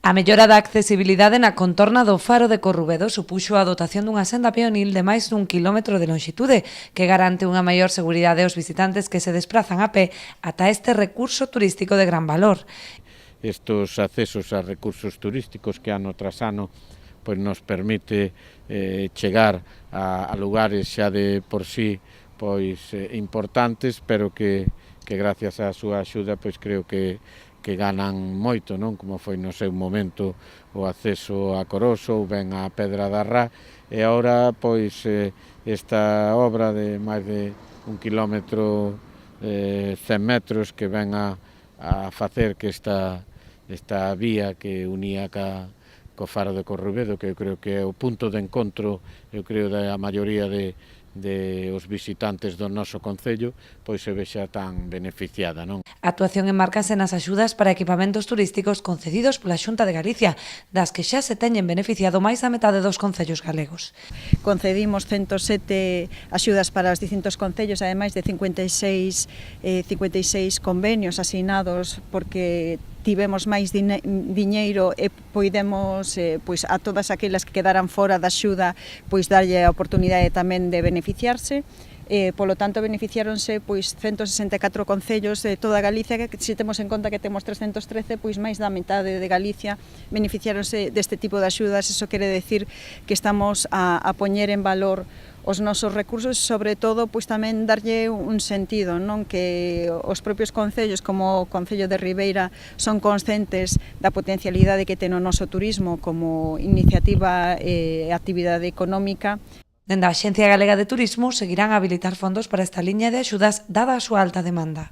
A mellora da accesibilidade na contorna do Faro de Corrubedo supuxo a dotación dunha senda peonil de máis dun quilómetro de lonxitude que garante unha maior seguridade aos visitantes que se desprazan a pé ata este recurso turístico de gran valor. Estos accesos a recursos turísticos que ano tras ano pois nos permite chegar a lugares xa de por sí pois importantes, pero que gracias á súa axuda pois creo que ganan moito, non? Como foi no seu momento o acceso a Coroso ou ben a Pedra da Rá, e agora pois esta obra de máis de 1 quilómetro 100 metros que ven a facer que esta vía que unía co Faro de Corrubedo, que eu creo que é o punto de encontro, eu creo, da maioría de os visitantes do noso concello, pois se vexa tan beneficiada, non? A actuación enmárcase nas axudas para equipamentos turísticos concedidos pola Xunta de Galicia, das que xa se teñen beneficiado máis da metade dos concellos galegos. Concedimos 107 axudas para os distintos concellos, ademais de 56 convenios asinados, porque tivemos máis diñeiro e poidemos pois a todas aquelas que quedaran fora da axuda pois darlle a oportunidade tamén de beneficiarse. Polo tanto, beneficiáronse pois 164 concellos de toda Galicia, que se temos en conta que temos 313, pois máis da metade de Galicia beneficiáronse deste tipo de axudas. Eso quere decir que estamos a poñer en valor os nosos recursos, sobre todo pois tamén darlle un sentido, non, que os propios concellos como o Concello de Ribeira son conscientes da potencialidade que ten o noso turismo como iniciativa e actividade económica. Dende a Axencia Galega de Turismo seguirán a habilitar fondos para esta liña de axudas dada a súa alta demanda.